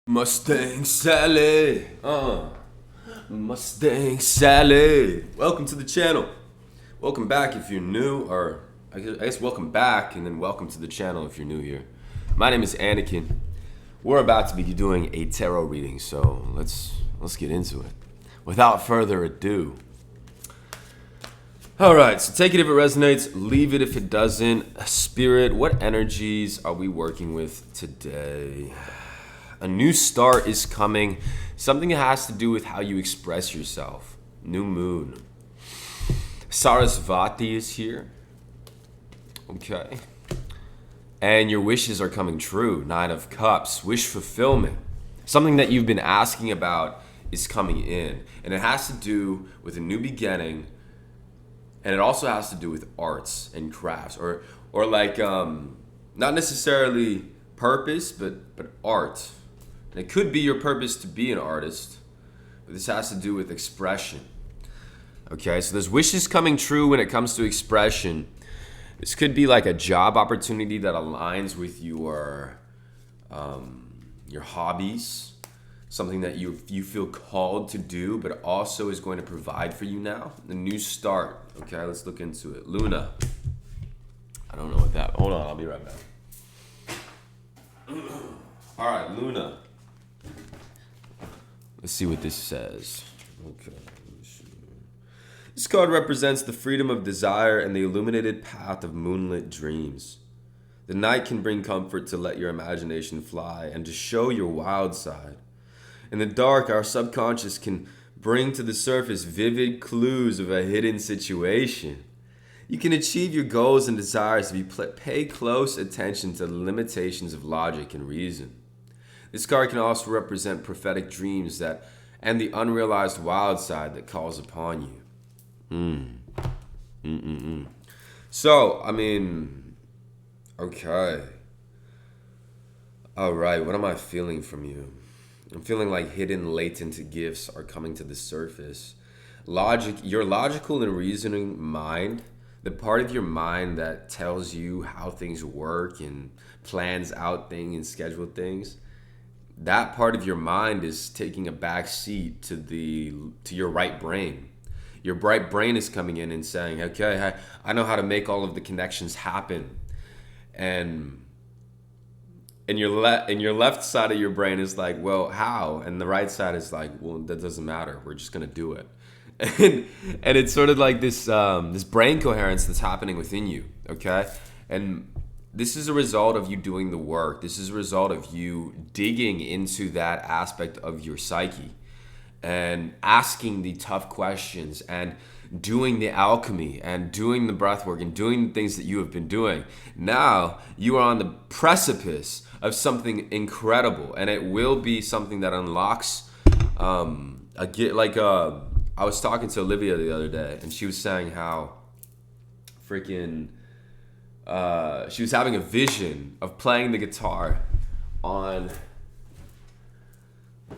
Mustang Sally, Mustang Sally. Welcome to the channel. Welcome back if you're new, or I guess welcome back and then welcome to the channel if you're new here. My name is Anakin. We're about to be doing a tarot reading, so let's get into it. Without further ado. Alright, so take it if it resonates, leave it if it doesn't. Spirit, what energies are we working with today? A new start is coming. Something that has to do with how you express yourself. New moon. Sarasvati is here. Okay. And your wishes are coming true. 9 of Cups. Wish fulfillment. Something that you've been asking about is coming in. And it has to do with a new beginning. And it also has to do with arts and crafts. Or like, not necessarily purpose, but art. And it could be your purpose to be an artist, but this has to do with expression. Okay, so there's wishes coming true when it comes to expression. This could be like a job opportunity that aligns with your hobbies, something that you feel called to do, but also is going to provide for you now. A new start. Okay, let's look into it. Luna. I don't know what that. Hold on, I'll be right back. All right, Luna. Let's see what this says. Okay. This card represents the freedom of desire and the illuminated path of moonlit dreams. The night can bring comfort to let your imagination fly and to show your wild side. In the dark, our subconscious can bring to the surface vivid clues of a hidden situation. You can achieve your goals and desires if you pay close attention to the limitations of logic and reason. This card can also represent prophetic dreams and the unrealized wild side that calls upon you. So, I mean, okay. All right, what am I feeling from you? I'm feeling like hidden, latent gifts are coming to the surface. Your logical and reasoning mind, the part of your mind that tells you how things work and plans out things and schedule things, that part of your mind is taking a back seat to your right brain. Your right brain is coming in and saying, okay, I know how to make all of the connections happen. And your left side of your brain is like, well, how? And the right side is like, well, that doesn't matter. We're just gonna do it. And it's sort of like this brain coherence that's happening within you, okay? And this is a result of you doing the work. This is a result of you digging into that aspect of your psyche and asking the tough questions and doing the alchemy and doing the breath work and doing the things that you have been doing. Now you are on the precipice of something incredible, and it will be something that unlocks I was talking to Olivia the other day, and she was saying how she was having a vision of playing the guitar on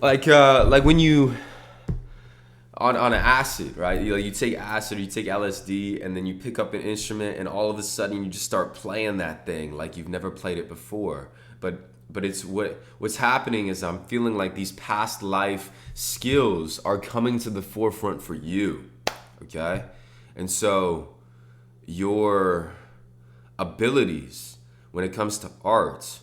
like when you on an acid, right? You take acid or you take LSD, and then you pick up an instrument, and all of a sudden you just start playing that thing like you've never played it before. But it's what's happening is I'm feeling like these past life skills are coming to the forefront for you, okay? And so your abilities when it comes to art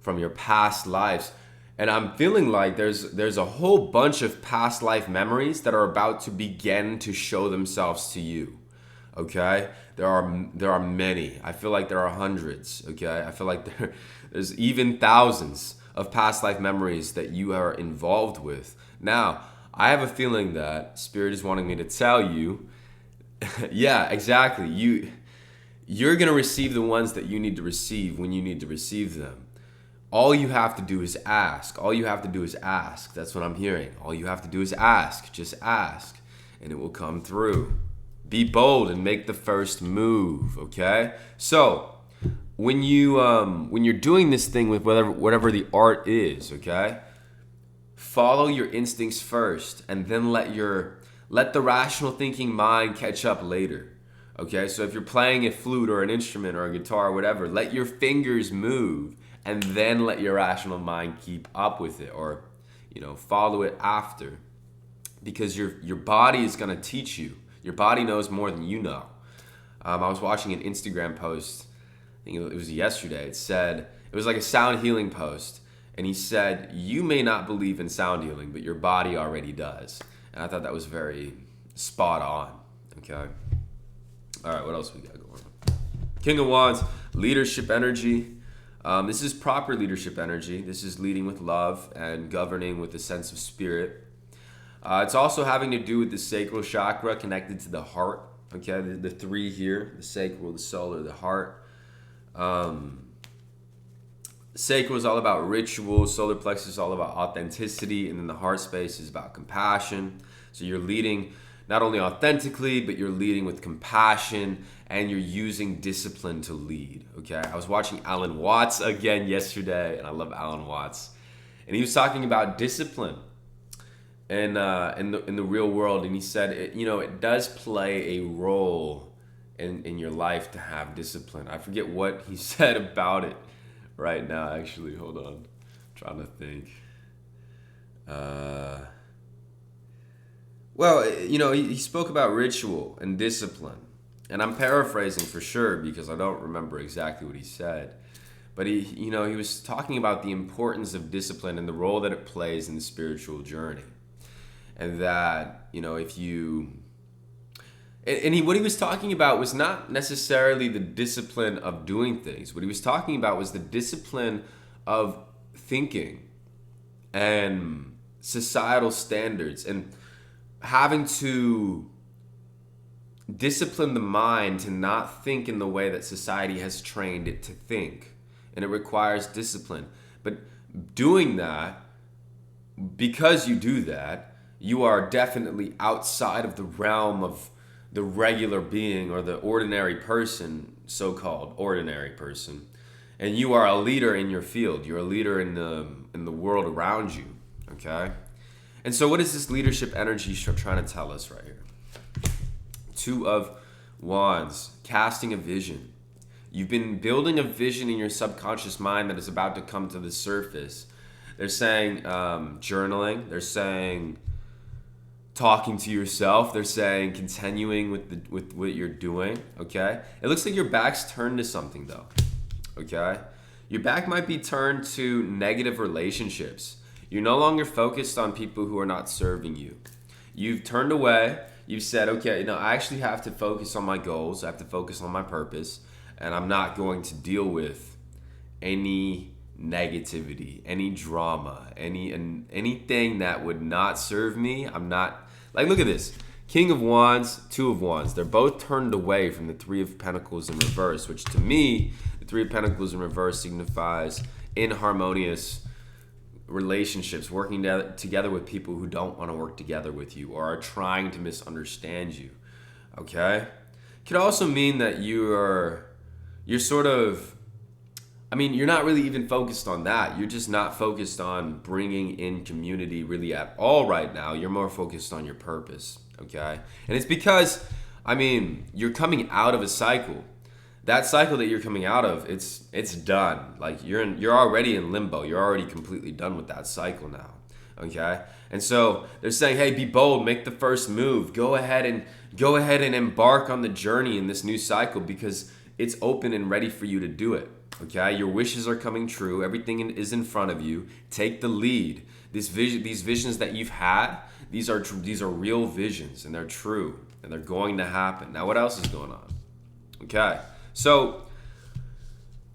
from your past lives, and I'm feeling like there's a whole bunch of past life memories that are about to begin to show themselves to you, okay? There are many. I feel like there are hundreds, okay? I feel like there's even thousands of past life memories that you are involved with. Now, I have a feeling that Spirit is wanting me to tell you, yeah, exactly. You're going to receive the ones that you need to receive when you need to receive them. All you have to do is ask. All you have to do is ask. That's what I'm hearing. All you have to do is ask. Just ask, and it will come through. Be bold and make the first move, okay? So, when you're doing this thing with whatever the art is, okay? Follow your instincts first, and then let the rational thinking mind catch up later. Okay, so if you're playing a flute or an instrument or a guitar or whatever, let your fingers move and then let your rational mind keep up with it, or follow it after, because your body is going to teach you. Your body knows more than you know. I was watching an Instagram post, I think it was yesterday. It was like a sound healing post, and he said, you may not believe in sound healing, but your body already does. And I thought that was very spot on. Okay. All right, what else we got going on? King of Wands, leadership energy. This is proper leadership energy. This is leading with love and governing with a sense of spirit. It's also having to do with the sacral chakra connected to the heart. Okay, the three here, the sacral, the solar, the heart. Sacral is all about ritual, solar plexus is all about authenticity, and then the heart space is about compassion. So you're leading not only authentically, but you're leading with compassion, and you're using discipline to lead. Okay, I was watching Alan Watts again yesterday, and I love Alan Watts, and he was talking about discipline and in the real world, and he said it does play a role in your life to have discipline. I forget what he said about it right now. Actually, hold on, I'm trying to think. Well, he spoke about ritual and discipline, and I'm paraphrasing for sure because I don't remember exactly what he said. But he was talking about the importance of discipline and the role that it plays in the spiritual journey, and that if you what he was talking about was not necessarily the discipline of doing things. What he was talking about was the discipline of thinking and societal standards, and having to discipline the mind to not think in the way that society has trained it to think. And it requires discipline. But doing that, because you do that, you are definitely outside of the realm of the regular being or the ordinary person, so-called ordinary person. And you are a leader in your field. You're a leader in the world around you. Okay? And so what is this leadership energy trying to tell us right here? Two of Wands, casting a vision. You've been building a vision in your subconscious mind that is about to come to the surface. They're saying journaling. They're saying talking to yourself. They're saying continuing with what you're doing. Okay? It looks like your back's turned to something though. Okay? Your back might be turned to negative relationships. You're no longer focused on people who are not serving you. You've turned away. You've said, okay, I actually have to focus on my goals. I have to focus on my purpose. And I'm not going to deal with any negativity, any drama, anything that would not serve me. I'm not, look at this. King of Wands, Two of Wands. They're both turned away from the Three of Pentacles in reverse, which to me, the Three of Pentacles in reverse signifies inharmonious relationships, working together with people who don't want to work together with you or are trying to misunderstand you. Okay? Could also mean that you're sort of, you're not really even focused on that. You're just not focused on bringing in community really at all right now. You're more focused on your purpose. Okay? And it's because, you're coming out of a cycle. That cycle that you're coming out of, it's done. You're already in limbo. You're already completely done with that cycle now. Okay? And so they're saying, hey, be bold, make the first move. Go ahead and embark on the journey in this new cycle because it's open and ready for you to do it. Okay? Your wishes are coming true. Everything is in front of you. Take the lead. These visions that you've had, these are real visions, and they're true, and they're going to happen. Now, what else is going on? Okay. So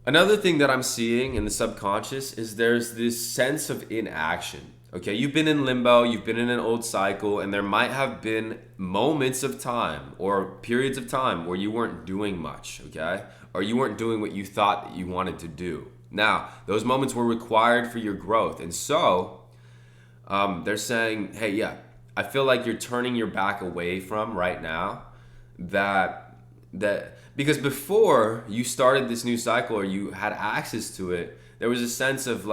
another thing that I'm seeing in the subconscious is there's this sense of inaction. Okay, you've been in limbo, you've been in an old cycle, and there might have been moments of time or periods of time where you weren't doing much, okay? Or you weren't doing what you thought that you wanted to do. Now, those moments were required for your growth. And so they're saying, hey, yeah, I feel like you're turning your back away from right now that because before you started this new cycle or you had access to it, there was a sense of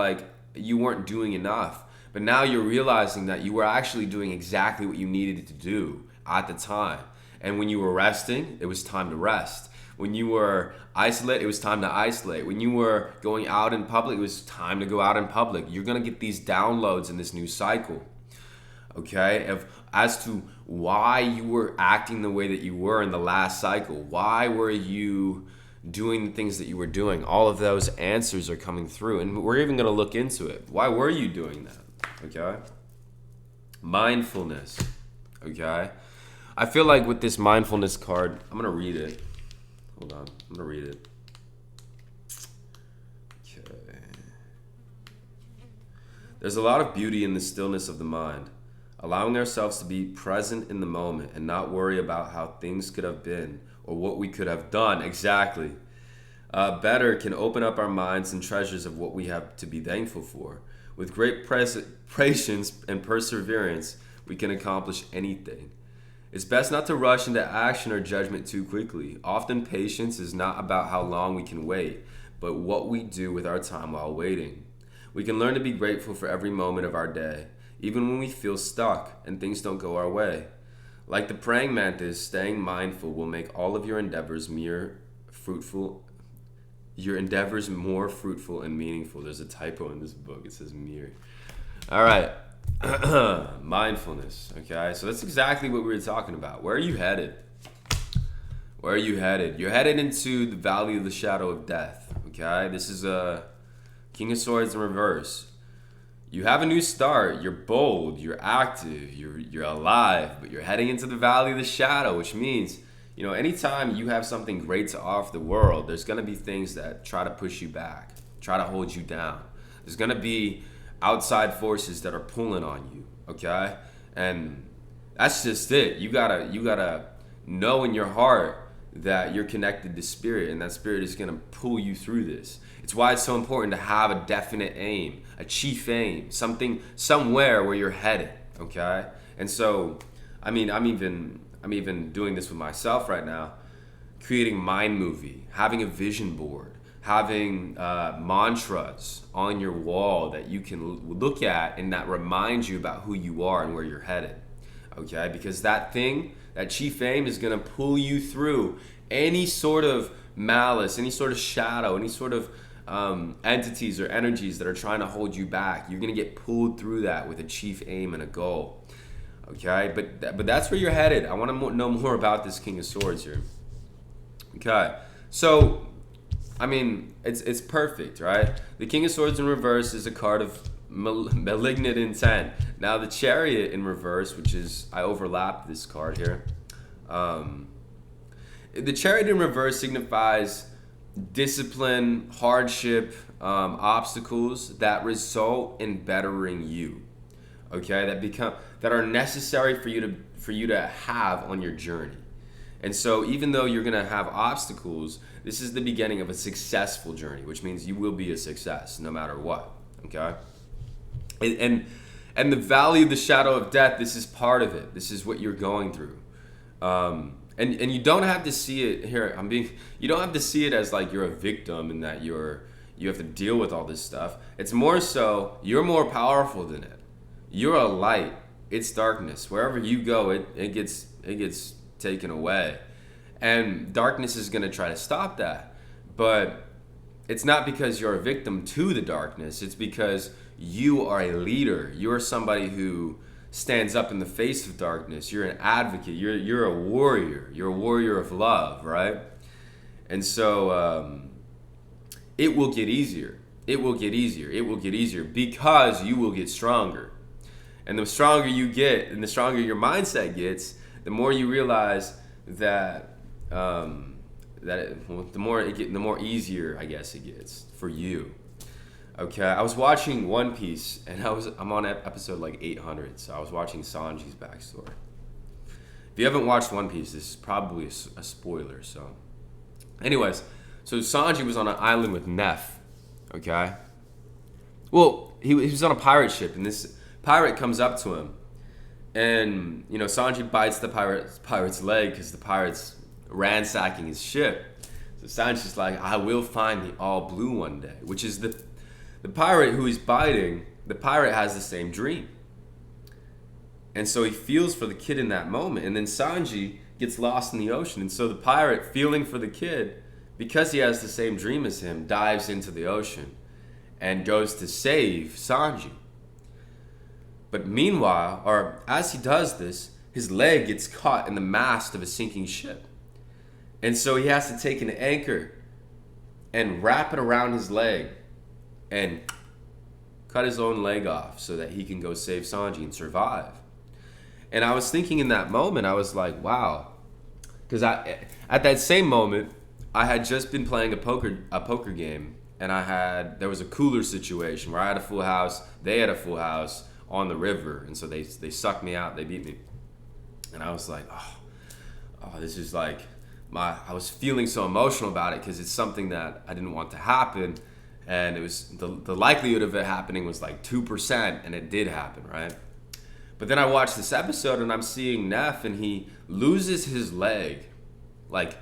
you weren't doing enough. But now you're realizing that you were actually doing exactly what you needed to do at the time. And when you were resting, it was time to rest. When you were isolate, it was time to isolate. When you were going out in public, it was time to go out in public. You're going to get these downloads in this new cycle, okay, as to why you were acting the way that you were in the last cycle. Why were you doing the things that you were doing? All of those answers are coming through, and we're even going to look into it. Why were you doing that? Okay. Mindfulness. Okay. I feel like with this mindfulness card, I'm going to read it. Hold on. I'm going to read it. Okay. There's a lot of beauty in the stillness of the mind. Allowing ourselves to be present in the moment and not worry about how things could have been or what we could have done exactly better can open up our minds and treasures of what we have to be thankful for. With great patience and perseverance, we can accomplish anything. It's best not to rush into action or judgment too quickly. Often patience is not about how long we can wait, but what we do with our time while waiting. We can learn to be grateful for every moment of our day, even when we feel stuck and things don't go our way. Like the praying mantis, staying mindful will make all of your endeavors more fruitful and meaningful. There's a typo in this book. It says mere. All right. Mindfulness. Okay. So that's exactly what we were talking about. Where are you headed? Where are you headed? You're headed into the valley of the shadow of death. Okay. This is a King of Swords in reverse. You have a new start. You're bold. You're active. You're alive. But you're heading into the valley of the shadow, which means, anytime you have something great to offer the world, there's going to be things that try to push you back, try to hold you down. There's going to be outside forces that are pulling on you, okay? And that's just it. You gotta know in your heart that you're connected to spirit, and that spirit is going to pull you through this. It's why it's so important to have a definite aim, a chief aim, somewhere where you're headed, okay? And so, I'm even doing this with myself right now, creating mind movie, having a vision board, having mantras on your wall that you can look at and that reminds you about who you are and where you're headed, okay? Because that chief aim is going to pull you through any sort of malice, any sort of shadow, any sort of entities or energies that are trying to hold you back. You're going to get pulled through that with a chief aim and a goal, okay? But that's where you're headed. I want to know more about this King of Swords here. Okay, so it's perfect, right? The King of Swords in reverse is a card of malignant intent. Now the Chariot in reverse, which is, I overlapped this card here. The Chariot in reverse signifies discipline, hardship, obstacles that result in bettering you. Okay, that are necessary for you to have on your journey. And so even though you're gonna have obstacles, this is the beginning of a successful journey, which means you will be a success no matter what. Okay, and the valley of the shadow of death, this is part of it. This is what you're going through. And you don't have to see it here. You don't have to see it as like you're a victim and that you have to deal with all this stuff. It's more so you're more powerful than it. You're a light. It's darkness. Wherever you go, it gets taken away, and darkness is going to try to stop that. But it's not because you're a victim to the darkness. It's because you are a leader. You're somebody who stands up in the face of darkness. You're an advocate. You're a warrior. You're a warrior of love, right? And so it will get easier. It will get easier. It will get easier because you will get stronger. And the stronger you get, and the stronger your mindset gets, the more you realize that the more easier, I guess, it gets for you. Okay, I was watching One Piece, and I'm on episode like 800, so I was watching Sanji's backstory. If you haven't watched One Piece, this is probably a spoiler. So, anyways, so Sanji was on an island with Neff. Okay, well, he was on a pirate ship, and this pirate comes up to him, and Sanji bites the pirate's leg because the pirate's ransacking his ship. So Sanji's like, I will find the all blue one day, which is the pirate who he's biting. The pirate has the same dream, and so he feels for the kid in that moment. And then Sanji gets lost in the ocean. And so the pirate, feeling for the kid, because he has the same dream as him, dives into the ocean and goes to save Sanji. But meanwhile, or as he does this, his leg gets caught in the mast of a sinking ship. And so he has to take an anchor and wrap it around his leg and cut his own leg off so that he can go save Sanji and survive. And I was thinking in that moment, I was like, wow. Because at that same moment, I had just been playing a poker game, and there was a cooler situation where I had a full house, they had a full house on the river, and so they sucked me out, they beat me. And I was like, oh, this is like, I was feeling so emotional about it because it's something that I didn't want to happen. And it was the likelihood of it happening was like 2%, and it did happen, right? But then I watched this episode and I'm seeing Neff, and he loses his leg, like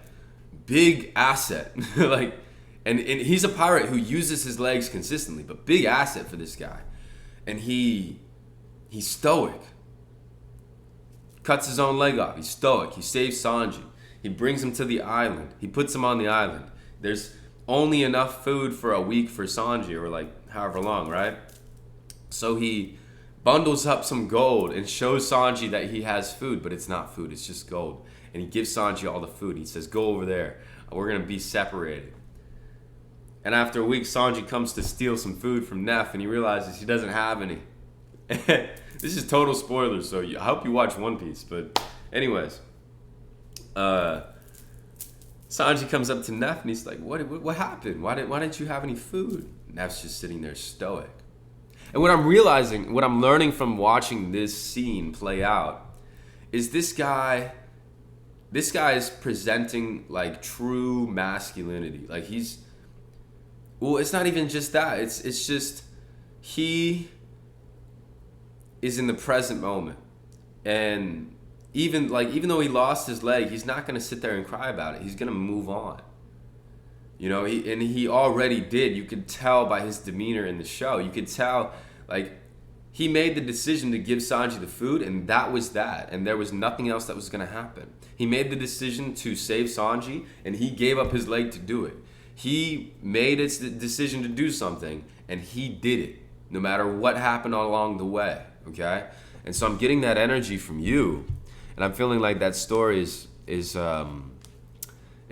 big asset, like, and he's a pirate who uses his legs consistently, but big asset for this guy, and he's stoic, cuts his own leg off. He's stoic. He saves Sanji. He brings him to the island. He puts him on the island. There's only enough food for a week for Sanji, or like however long, right? So he bundles up some gold and shows Sanji that he has food, but it's not food, it's just gold. And he gives Sanji all the food. He says, go over there. We're going to be separated. And after a week, Sanji comes to steal some food from Neff, and he realizes he doesn't have any. This is total spoilers, so I hope you watch One Piece. But anyways, Sanji comes up to Neff and he's like, what happened? Why didn't you have any food? Neff's just sitting there stoic. And what I'm realizing, what I'm learning from watching this scene play out, is this guy is presenting like true masculinity. Like it's not even just that. It's just he is in the present moment. And even though he lost his leg, he's not going to sit there and cry about it. He's going to move on. You know, he already did. You could tell by his demeanor in the show. You could tell, like, he made the decision to give Sanji the food, and that was that. And there was nothing else that was going to happen. He made the decision to save Sanji, and he gave up his leg to do it. He made the decision to do something, and he did it, no matter what happened along the way, okay? And so I'm getting that energy from you, and I'm feeling like that story is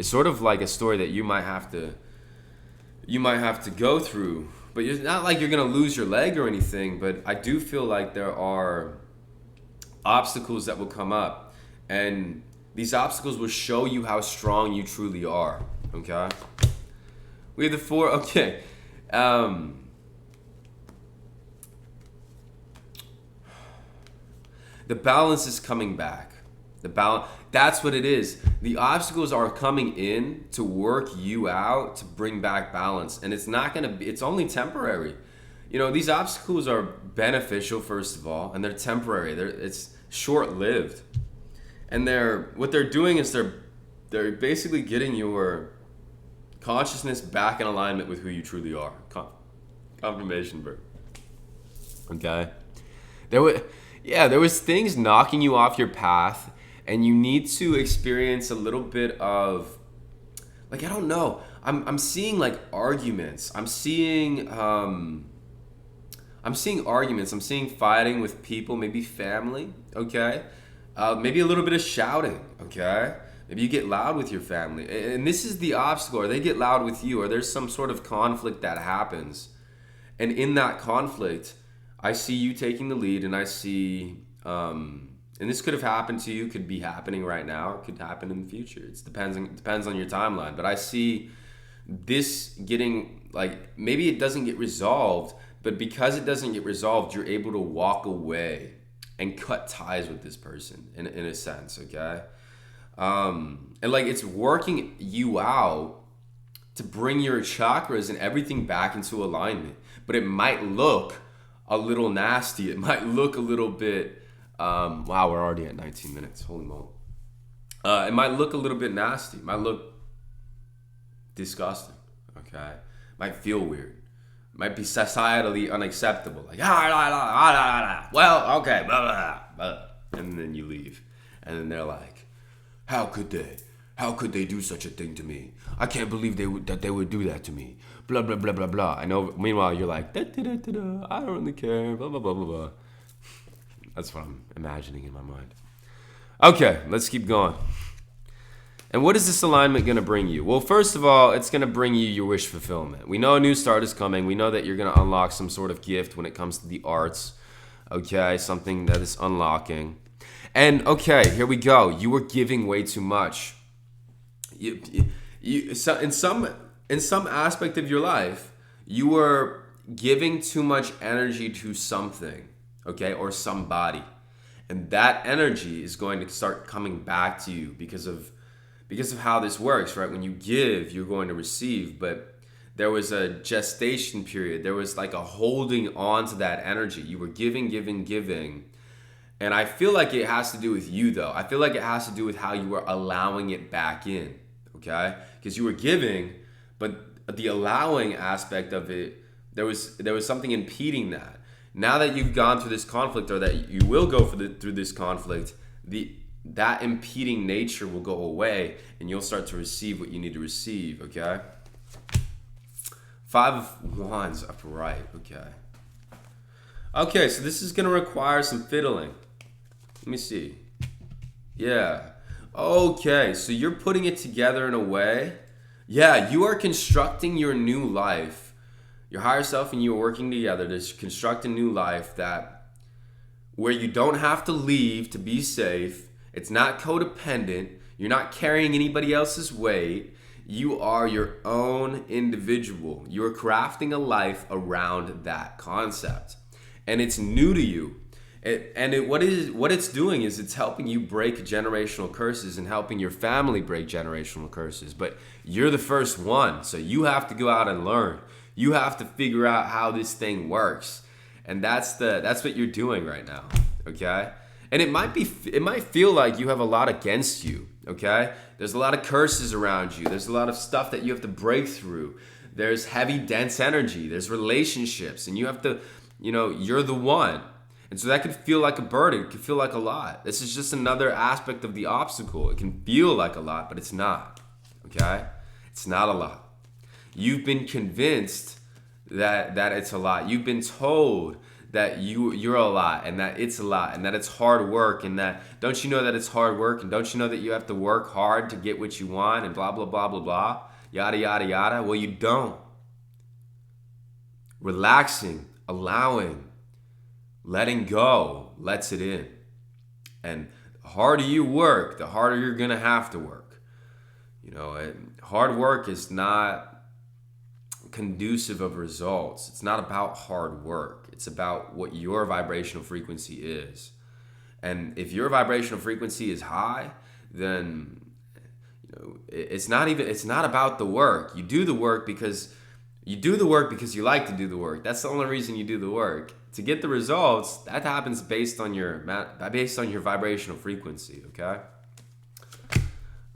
sort of like a story that you might have to go through. But it's not like you're gonna lose your leg or anything, but I do feel like there are obstacles that will come up, and these obstacles will show you how strong you truly are, okay? We have the 4, okay. The balance is coming back. That's what it is. The obstacles are coming in to work you out, to bring back balance. And it's only temporary. You know, these obstacles are beneficial, first of all, and they're temporary. It's short-lived. And what they're doing is they're basically getting your consciousness back in alignment with who you truly are. Confirmation verb. Okay? There was things knocking you off your path, and you need to experience a little bit of, like, I don't know. I'm seeing like arguments. I'm seeing arguments. I'm seeing fighting with people, maybe family, okay? Maybe a little bit of shouting, okay? Maybe you get loud with your family. And this is the obstacle, or they get loud with you, or there's some sort of conflict that happens. And in that conflict, I see you taking the lead, and I see, and this could have happened to you, could be happening right now, it could happen in the future. It depends on your timeline. But I see this getting, like, maybe it doesn't get resolved, but because it doesn't get resolved, you're able to walk away and cut ties with this person in a sense, okay? And like, it's working you out to bring your chakras and everything back into alignment. But it might look a little nasty. It might look a little bit, wow, we're already at 19 minutes. Holy moly. It might look a little bit nasty. It might look disgusting, okay? It might feel weird. It might be societally unacceptable. Like, well, okay, blah, blah, blah. And then you leave. And then they're like, How could they? How could they do such a thing to me? I can't believe that they would do that to me. Blah blah blah blah blah. I know. Meanwhile, you're like, da, da, da, da, da. I don't really care. Blah blah blah blah blah. That's what I'm imagining in my mind. Okay, let's keep going. And what is this alignment going to bring you? Well, first of all, it's going to bring you your wish fulfillment. We know a new start is coming. We know that you're going to unlock some sort of gift when it comes to the arts. Okay, something that is unlocking. And okay, here we go. You were giving way too much. So in some aspect of your life, you were giving too much energy to something, okay, or somebody. And that energy is going to start coming back to you because of how this works, right? When you give, you're going to receive, but there was a gestation period. There was like a holding on to that energy. You were giving, giving, giving. And I feel like it has to do with you, though. I feel like it has to do with how you were allowing it back in, okay? Because you were giving, but the allowing aspect of it, there was something impeding that. Now that you've gone through this conflict, or that you will go through this conflict, that impeding nature will go away, and you'll start to receive what you need to receive, okay? 5 of Wands upright, okay. Okay, so this is going to require some fiddling. Let me see. Yeah. Okay, so you're putting it together in a way. Yeah, you are constructing your new life. Your higher self and you are working together to construct a new life where you don't have to leave to be safe. It's not codependent. You're not carrying anybody else's weight. You are your own individual. You're crafting a life around that concept. And it's new to you. What it's doing is it's helping you break generational curses and helping your family break generational curses. But you're the first one, so you have to go out and learn. You have to figure out how this thing works, and that's what you're doing right now. Okay, and it might feel like you have a lot against you. Okay, there's a lot of curses around you. There's a lot of stuff that you have to break through. There's heavy, dense energy. There's relationships, and you have to. You're the one. And so that can feel like a burden. It can feel like a lot. This is just another aspect of the obstacle. It can feel like a lot, but it's not. Okay? It's not a lot. You've been convinced that it's a lot. You've been told that you're a lot, and that it's a lot, and that it's hard work, and that don't you know that it's hard work, and don't you know that you have to work hard to get what you want, and blah, blah, blah, blah, blah, yada, yada, yada. Well, you don't. Relaxing, allowing, letting go lets it in. And the harder you work, the harder you're going to have to work. Hard work is not conducive of results. It's not about hard work. It's about what your vibrational frequency is. And if your vibrational frequency is high, then it's not about the work. You do the work because you like to do the work. That's the only reason you do the work. To get the results, that happens based on your vibrational frequency, okay?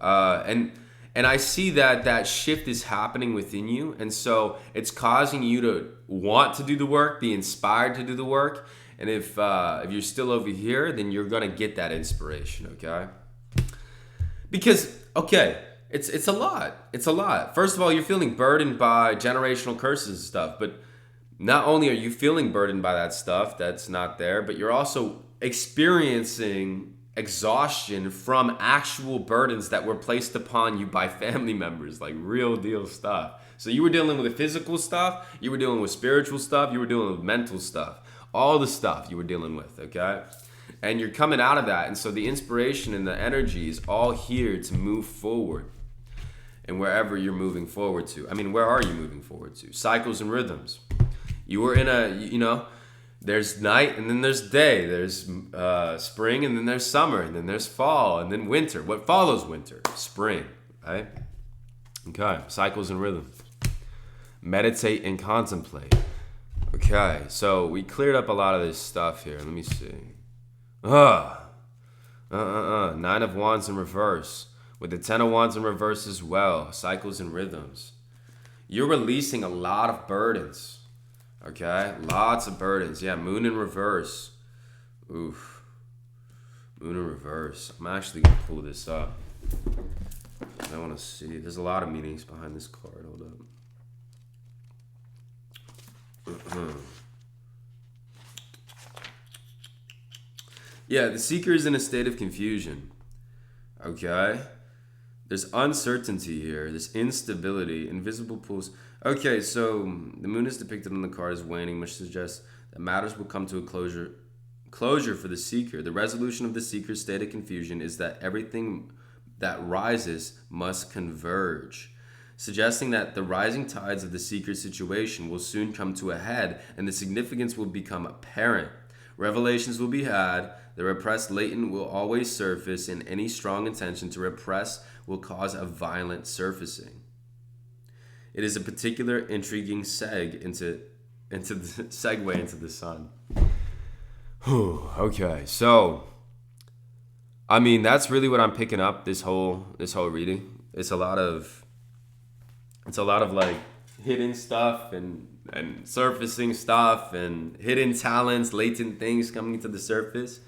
And I see that shift is happening within you, and so it's causing you to want to do the work, be inspired to do the work. And if you're still over here, then you're gonna get that inspiration, okay? Because it's a lot. It's a lot. First of all, you're feeling burdened by generational curses and stuff, but not only are you feeling burdened by that stuff that's not there, but you're also experiencing exhaustion from actual burdens that were placed upon you by family members, like real deal stuff. So you were dealing with the physical stuff, you were dealing with spiritual stuff, you were dealing with mental stuff, all the stuff you were dealing with, okay? And you're coming out of that, and so the inspiration and the energy is all here to move forward. And wherever you're moving forward to. Where are you moving forward to? Cycles and rhythms. You were in there's night and then there's day. There's spring and then there's summer and then there's fall and then winter. What follows winter? Spring, right? Okay, cycles and rhythms. Meditate and contemplate. Okay, so we cleared up a lot of this stuff here. Let me see. 9 of Wands in reverse. With the 10 of Wands in reverse as well. Cycles and rhythms. You're releasing a lot of burdens. Okay? Lots of burdens. Yeah, Moon in reverse. Oof. Moon in reverse. I'm actually going to pull this up. I want to see. There's a lot of meanings behind this card. Hold up. Yeah, the seeker is in a state of confusion. Okay? There's uncertainty here. There's instability, invisible pools. Okay, so the moon is depicted on the card as waning, which suggests that matters will come to a closure for the seeker. The resolution of the seeker's state of confusion is that everything that rises must converge, suggesting that the rising tides of the seeker's situation will soon come to a head and the significance will become apparent. Revelations will be had. The repressed latent will always surface, and any strong intention to repress will cause a violent surfacing. It is a particular intriguing segue into the sun. Okay, so I mean that's really what I'm picking up this whole reading. It's a lot of like hidden stuff and surfacing stuff and hidden talents, latent things coming to the surface.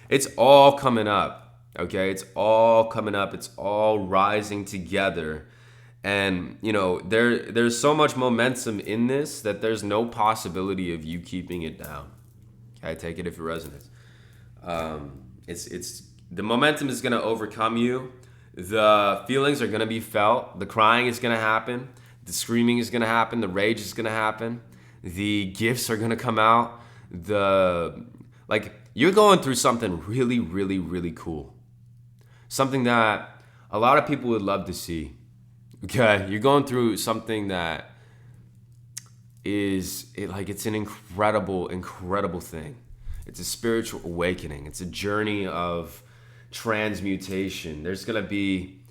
It's all coming up, okay? It's all coming up. It's all rising together. And, you know, there's so much momentum in this that there's no possibility of you keeping it down. Okay, take it if it resonates. It's the momentum is going to overcome you. The feelings are going to be felt. The crying is going to happen. The screaming is going to happen. The rage is going to happen. The gifts are going to come out. You're going through something really, really, really cool. Something that a lot of people would love to see. Okay? You're going through something that it's an incredible, incredible thing. It's a spiritual awakening. It's a journey of transmutation. There's going to be,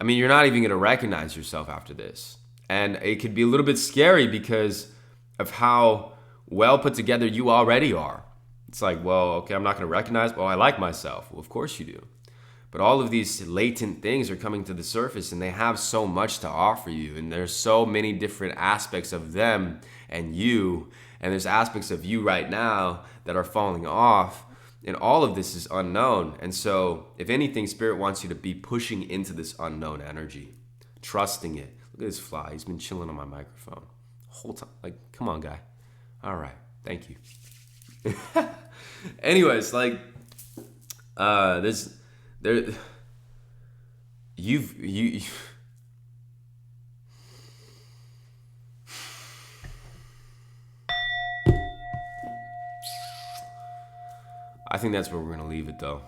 you're not even going to recognize yourself after this. And it could be a little bit scary because of how well put together you already are. It's like, well, okay, I'm not going to recognize, I like myself. Well, of course you do. But all of these latent things are coming to the surface and they have so much to offer you. And there's so many different aspects of them and you. And there's aspects of you right now that are falling off. And all of this is unknown. And so, if anything, Spirit wants you to be pushing into this unknown energy, trusting it. Look at this fly. He's been chilling on my microphone the whole time. Like, come on, guy. All right. Thank you. Anyways, you I think that's where we're going to leave it, though.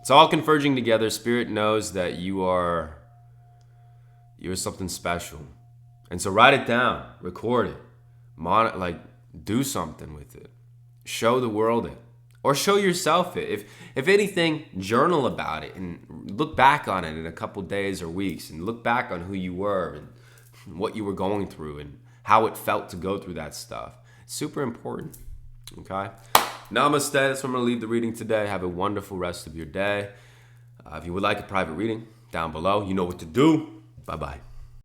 It's all converging together. Spirit knows that you're something special. And so write it down, record it, do something with it. Show the world it. Or show yourself it. If anything, journal about it and look back on it in a couple days or weeks and look back on who you were and what you were going through and how it felt to go through that stuff. It's super important. Okay? Namaste. That's where I'm going to leave the reading today. Have a wonderful rest of your day. If you would like a private reading, down below, you know what to do. Bye-bye.